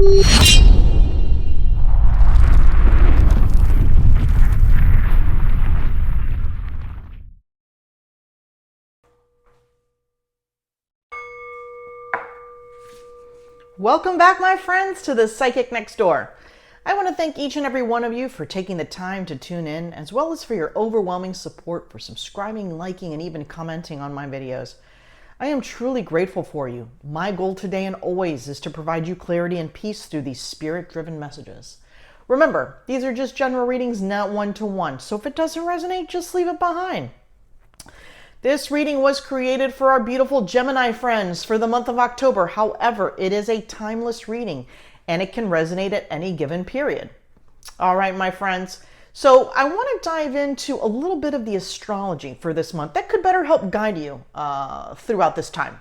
Welcome back, my friends, to the Psychic Next Door. I want to thank each and every one of you for taking the time to tune in, as well as for your overwhelming support for subscribing, liking, and even commenting on my videos. I am truly grateful for you. My goal today and always is to provide you clarity and peace through these spirit-driven messages. Remember, these are just general readings, not one-to-one, so if it doesn't resonate, just leave it behind. This reading was created for our beautiful Gemini friends for the month of October. However, it is a timeless reading and it can resonate at any given period. All right, my friends. So I want to dive into a little bit of the astrology for this month that could better help guide you throughout this time.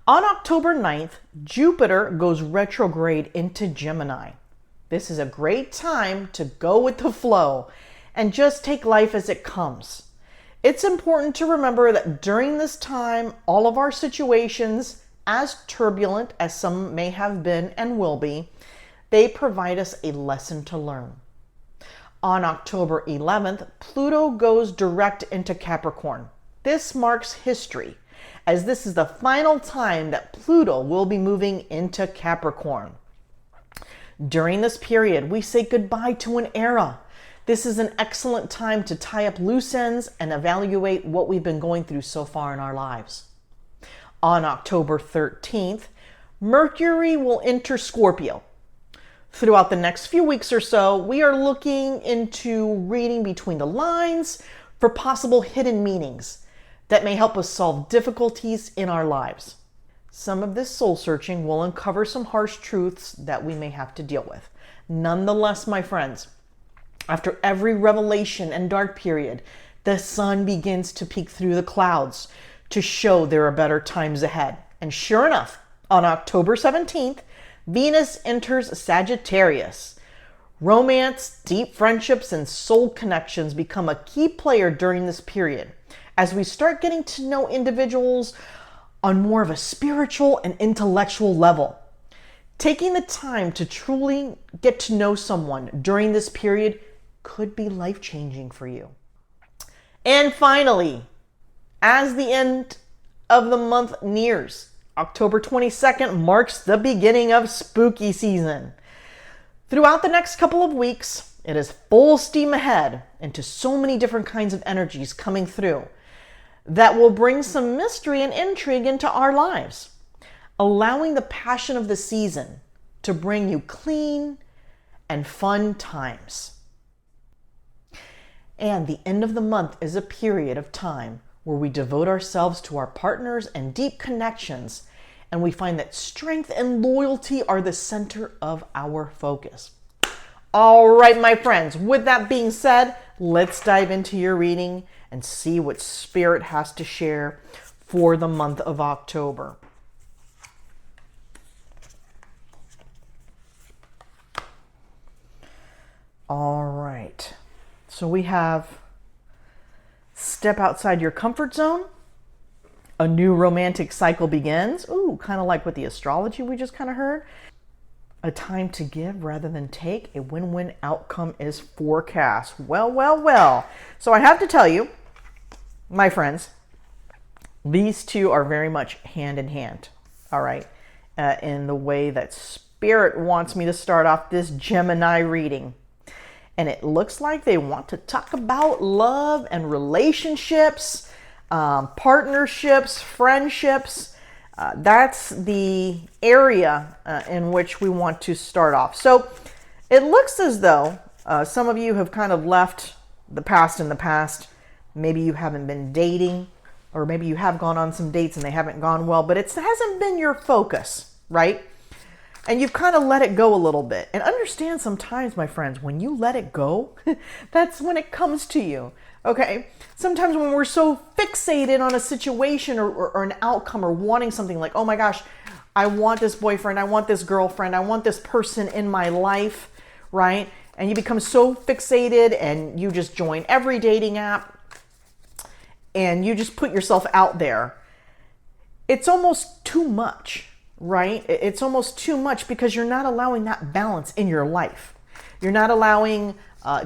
On October 9th, Jupiter goes retrograde into Gemini. This is a great time to go with the flow and just take life as it comes. It's important to remember that during this time, all of our situations, as turbulent as some may have been and will be, they provide us a lesson to learn. On October 11th, Pluto goes direct into Capricorn. This marks history, as this is the final time that Pluto will be moving into Capricorn. During this period, we say goodbye to an era. This is an excellent time to tie up loose ends and evaluate what we've been going through so far in our lives. On October 13th, Mercury will enter Scorpio. Throughout the next few weeks or so, we are looking into reading between the lines for possible hidden meanings that may help us solve difficulties in our lives. Some of this soul searching will uncover some harsh truths that we may have to deal with. Nonetheless, my friends, after every revelation and dark period, the sun begins to peek through the clouds to show there are better times ahead. And sure enough, on October 17th, Venus enters Sagittarius. Romance, deep friendships, and soul connections become a key player during this period as we start getting to know individuals on more of a spiritual and intellectual level. Taking the time to truly get to know someone during this period could be life-changing for you. And finally, as the end of the month nears, October 22nd marks the beginning of spooky season. Throughout the next couple of weeks, it is full steam ahead into so many different kinds of energies coming through that will bring some mystery and intrigue into our lives, allowing the passion of the season to bring you clean and fun times. And the end of the month is a period of time where we devote ourselves to our partners and deep connections, and we find that strength and loyalty are the center of our focus. All right, my friends, with that being said, let's dive into your reading and see what Spirit has to share for the month of October. All right. So we have step outside your comfort zone. A new romantic cycle begins. Ooh, kind of like with the astrology we just kind of heard. A time to give rather than take. A win-win outcome is forecast. Well, well, well. So I have to tell you, my friends, these two are very much hand in hand. All right. In the way that Spirit wants me to start off this Gemini reading. And it looks like they want to talk about love and relationships, partnerships, friendships. That's the area in which we want to start off. So it looks as though some of you have kind of left the past in the past. Maybe you haven't been dating, or maybe you have gone on some dates and they haven't gone well, but it hasn't been your focus, right? And you've kind of let it go a little bit. And understand sometimes, my friends, when you let it go, that's when it comes to you. Okay? Sometimes when we're so fixated on a situation or an outcome or wanting something like, oh my gosh, I want this boyfriend, I want this girlfriend, I want this person in my life, right? And you become so fixated and you just join every dating app and you just put yourself out there. It's almost too much. right? It's almost too much because you're not allowing that balance in your life. You're not allowing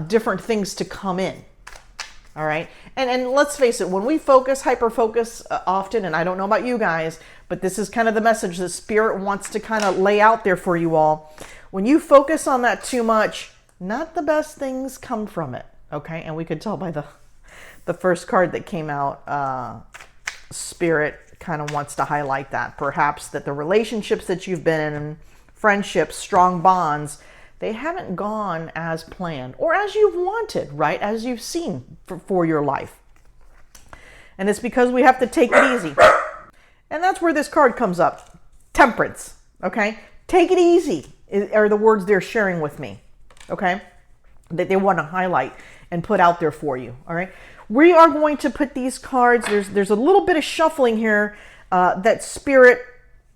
different things to come in. All right. And let's face it, when we focus, hyper focus often, and I don't know about you guys, but this is kind of the message that Spirit wants to kind of lay out there for you all. When you focus on that too much, not the best things come from it. Okay. And we could tell by the first card that came out, Spirit kind of wants to highlight that. Perhaps that the relationships that you've been in, friendships, strong bonds, they haven't gone as planned or as you've wanted, right? As you've seen for your life. And it's because we have to take it easy. And that's where this card comes up. Temperance, okay? Take it easy are the words they're sharing with me, okay? That they want to highlight and put out there for you, all right? We are going to put these cards, there's a little bit of shuffling here that Spirit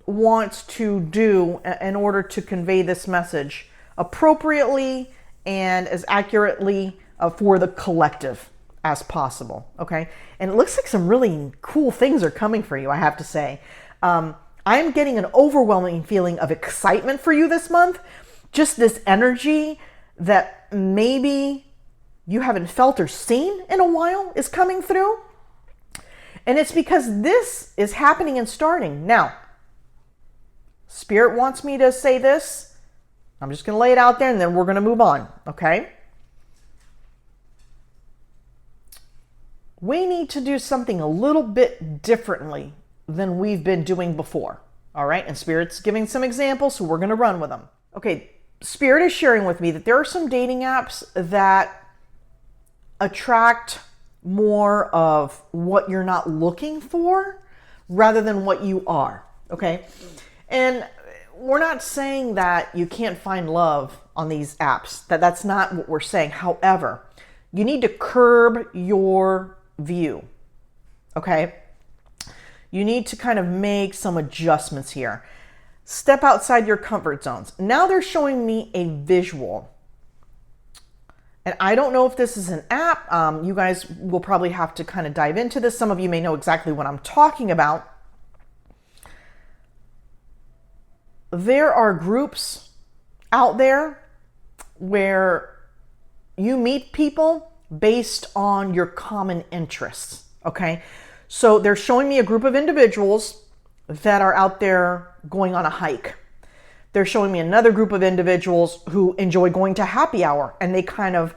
wants to do in order to convey this message appropriately and as accurately for the collective as possible, okay? And it looks like some really cool things are coming for you, I have to say. I'm getting an overwhelming feeling of excitement for you this month. Just this energy that maybe you haven't felt or seen in a while is coming through. And it's because this is happening and starting. Now, Spirit wants me to say this. I'm just going to lay it out there and then we're going to move on, okay? We need to do something a little bit differently than we've been doing before, all right? And Spirit's giving some examples, so we're going to run with them. Okay, Spirit is sharing with me that there are some dating apps that attract more of what you're not looking for rather than what you are, okay? And we're not saying that you can't find love on these apps. That's not what we're saying. However, you need to curb your view, okay? You need to kind of make some adjustments here. Step outside your comfort zones. Now they're showing me a visual. And I don't know if this is an app. You guys will probably have to kind of dive into this. Some of you may know exactly what I'm talking about. There are groups out there where you meet people based on your common interests, okay? So they're showing me a group of individuals that are out there going on a hike. They're showing me another group of individuals who enjoy going to happy hour, and they kind of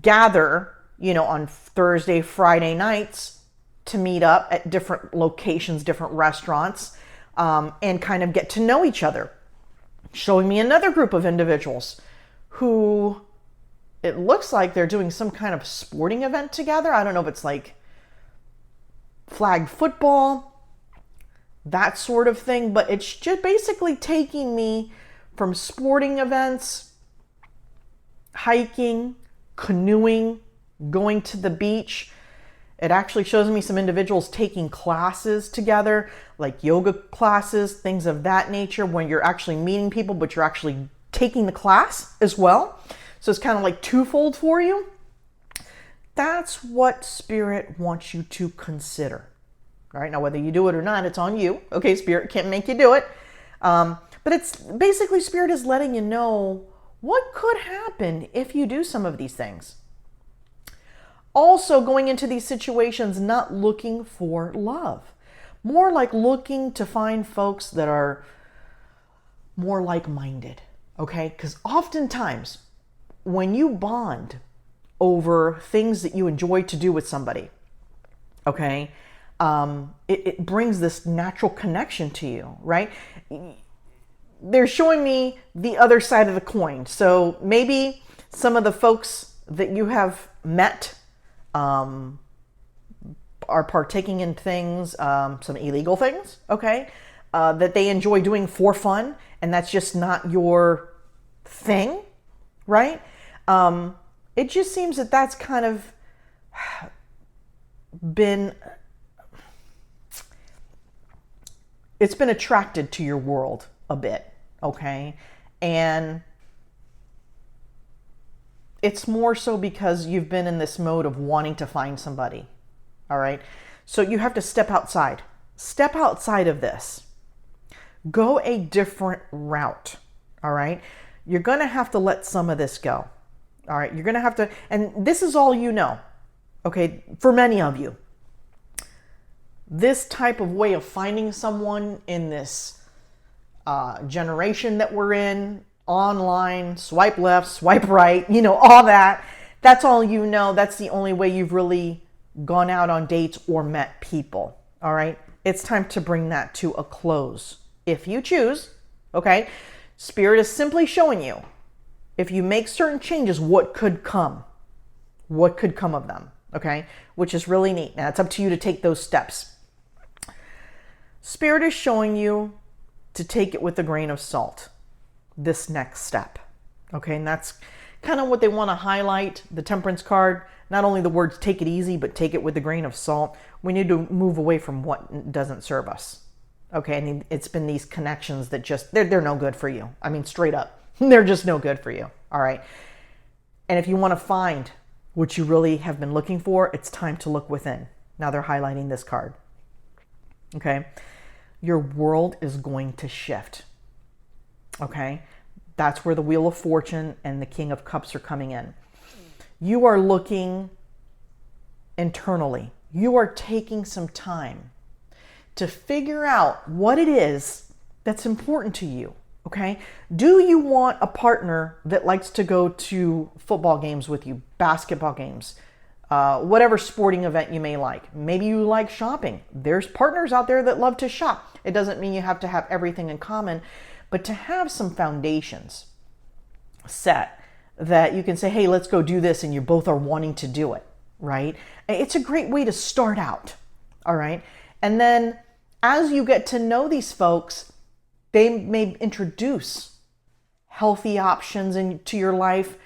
gather, you know, on Thursday, Friday nights to meet up at different locations, different restaurants, and kind of get to know each other. Showing me another group of individuals who it looks like they're doing some kind of sporting event together. I don't know if it's like flag football, that sort of thing, but it's just basically taking me from sporting events, hiking, canoeing, going to the beach. It actually shows me some individuals taking classes together, like yoga classes, things of that nature, when you're actually meeting people, but you're actually taking the class as well. So it's kind of like twofold for you. That's what Spirit wants you to consider. All right, now whether you do it or not, it's on you. Okay, Spirit can't make you do it. But it's basically Spirit is letting you know what could happen if you do some of these things. Also going into these situations not looking for love. More like looking to find folks that are more like-minded, okay? Because oftentimes when you bond over things that you enjoy to do with somebody, okay, it brings this natural connection to you, right? They're showing me the other side of the coin. So maybe some of the folks that you have met are partaking in things, some illegal things, okay, that they enjoy doing for fun, and that's just not your thing, right? It just seems that that's kind of been, it's been attracted to your world a bit, okay? And it's more so because you've been in this mode of wanting to find somebody, all right? So you have to step outside. Step outside of this. Go a different route. All right. You're going to have to let some of this go. All right. You're going to have to, and this is all you know. Okay. For many of you, this type of way of finding someone in this generation that we're in, online, swipe left, swipe right, all that. That's all you know. That's the only way you've really gone out on dates or met people. All right. It's time to bring that to a close. If you choose, okay, Spirit is simply showing you, if you make certain changes, what could come of them, okay, which is really neat. Now it's up to you to take those steps. Spirit is showing you to take it with a grain of salt, this next step, okay, and that's kind of what they want to highlight, the Temperance card. Not only the words take it easy, but take it with a grain of salt. We need to move away from what doesn't serve us. Okay, and it's been these connections that just, they're no good for you. I mean, straight up, they're just no good for you. All right. And if you want to find what you really have been looking for, it's time to look within. Now they're highlighting this card. Okay. Your world is going to shift. Okay. That's where the Wheel of Fortune and the King of Cups are coming in. You are looking internally. You are taking some time to figure out what it is that's important to you, okay? Do you want a partner that likes to go to football games with you, basketball games, whatever sporting event you may like? Maybe you like shopping. There's partners out there that love to shop. It doesn't mean you have to have everything in common, but to have some foundations set that you can say, hey, let's go do this, and you both are wanting to do it, right? It's a great way to start out, all right? And then as you get to know these folks, they may introduce healthy options into your life,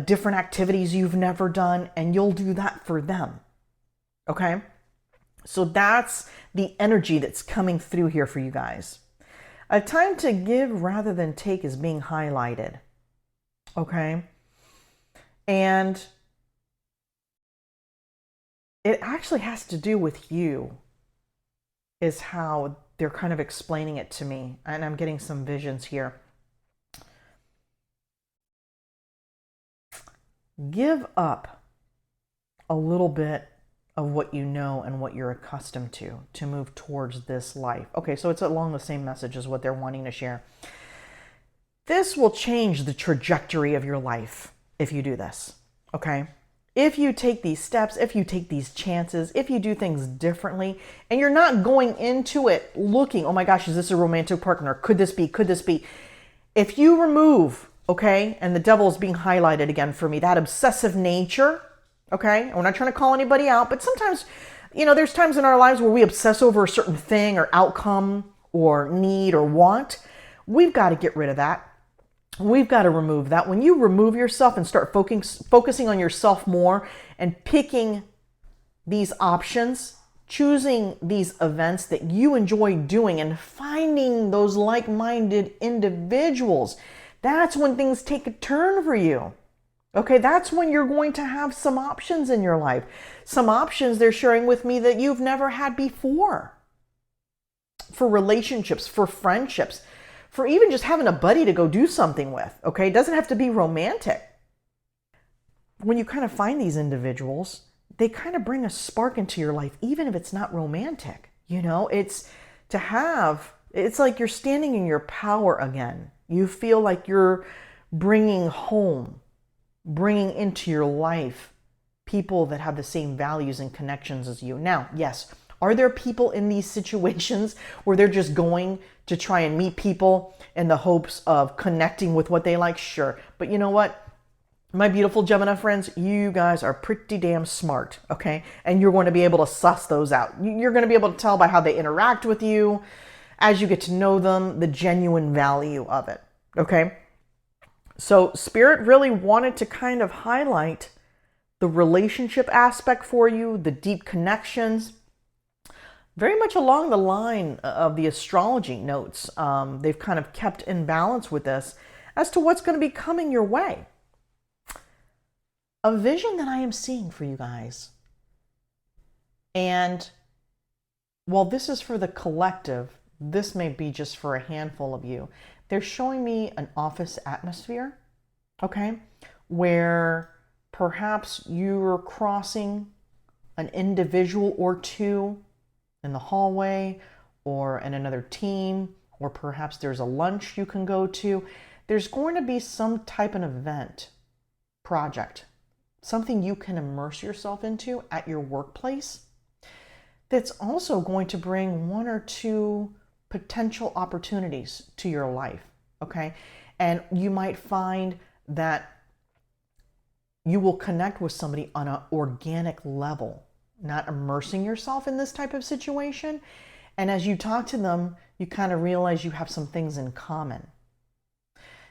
different activities you've never done, and you'll do that for them, okay? So that's the energy that's coming through here for you guys. A time to give rather than take is being highlighted, okay? And it actually has to do with you, is how they're kind of explaining it to me. And I'm getting some visions here. Give up a little bit of what you know and what you're accustomed to move towards this life. Okay, so it's along the same message as what they're wanting to share. This will change the trajectory of your life if you do this, okay? If you take these steps, if you take these chances, if you do things differently, and you're not going into it looking, oh my gosh, is this a romantic partner? Could this be? Could this be? If you remove, okay, and the devil is being highlighted again for me, that obsessive nature, okay? We're not trying to call anybody out, but sometimes, there's times in our lives where we obsess over a certain thing or outcome or need or want. We've got to get rid of that. We've got to remove that. When you remove yourself and start focusing on yourself more and picking these options, choosing these events that you enjoy doing and finding those like-minded individuals, that's when things take a turn for you. Okay, that's when you're going to have some options in your life. Some options they're sharing with me that you've never had before. For relationships, for friendships, for even just having a buddy to go do something with, okay? It doesn't have to be romantic. When you kind of find these individuals, they kind of bring a spark into your life, even if it's not romantic. It's like you're standing in your power again. You feel like you're bringing home, bringing into your life people that have the same values and connections as you. Now, yes, are there people in these situations where they're just going to try and meet people in the hopes of connecting with what they like? Sure. But you know what? My beautiful Gemini friends, you guys are pretty damn smart, okay? And you're going to be able to suss those out. You're going to be able to tell by how they interact with you, as you get to know them, the genuine value of it, okay? So Spirit really wanted to kind of highlight the relationship aspect for you, the deep connections, very much along the line of the astrology notes. They've kind of kept in balance with this as to what's going to be coming your way. A vision that I am seeing for you guys. And while this is for the collective, this may be just for a handful of you. They're showing me an office atmosphere, okay, where perhaps you're crossing an individual or two in the hallway or in another team, or perhaps there's a lunch you can go to. There's going to be some type of event, project, something you can immerse yourself into at your workplace that's also going to bring one or two potential opportunities to your life, okay? And you might find that you will connect with somebody on an organic level, not immersing yourself in this type of situation. And as you talk to them, you kind of realize you have some things in common.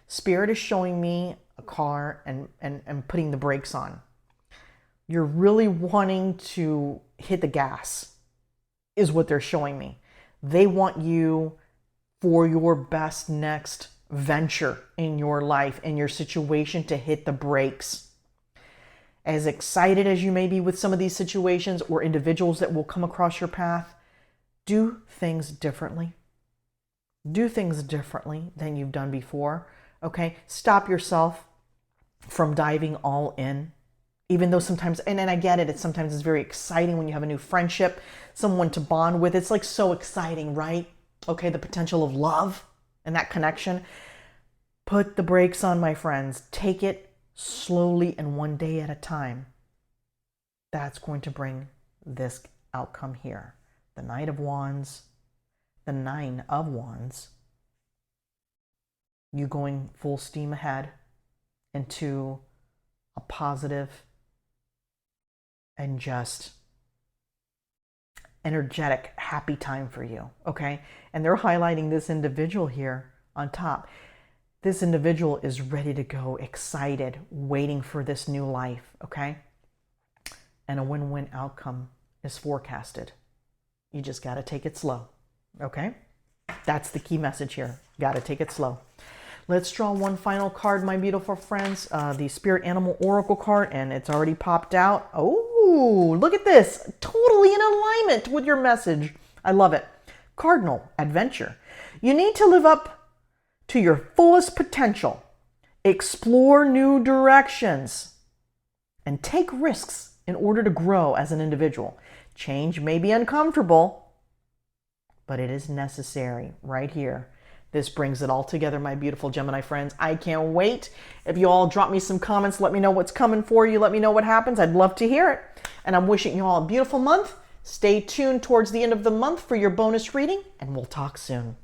Spirit is showing me a car and putting the brakes on. You're really wanting to hit the gas, is what they're showing me. They want you for your best next venture in your life, in your situation, to hit the brakes. As excited as you may be with some of these situations or individuals that will come across your path, do things differently. Do things differently than you've done before, okay? Stop yourself from diving all in. Even though sometimes, and I get it, sometimes it's very exciting when you have a new friendship, someone to bond with. It's like so exciting, right? Okay, the potential of love and that connection. Put the brakes on, my friends. Take it slowly and one day at a time. That's going to bring this outcome here. The Knight of Wands, the Nine of Wands. You going full steam ahead into a positive and just energetic, happy time for you, okay? And they're highlighting this individual here on top. This individual is ready to go, excited, waiting for this new life, okay? And a win-win outcome is forecasted. You just got to take it slow, okay? That's the key message here. Got to take it slow. Let's draw one final card, my beautiful friends. The Spirit Animal Oracle card, and it's already popped out. Oh, look at this. Totally in alignment with your message. I love it. Cardinal, adventure. You need to live up to your fullest potential. Explore new directions and take risks in order to grow as an individual. Change may be uncomfortable, but it is necessary right here. This brings it all together, my beautiful Gemini friends. I can't wait. If you all drop me some comments, let me know what's coming for you. Let me know what happens. I'd love to hear it. And I'm wishing you all a beautiful month. Stay tuned towards the end of the month for your bonus reading, and we'll talk soon.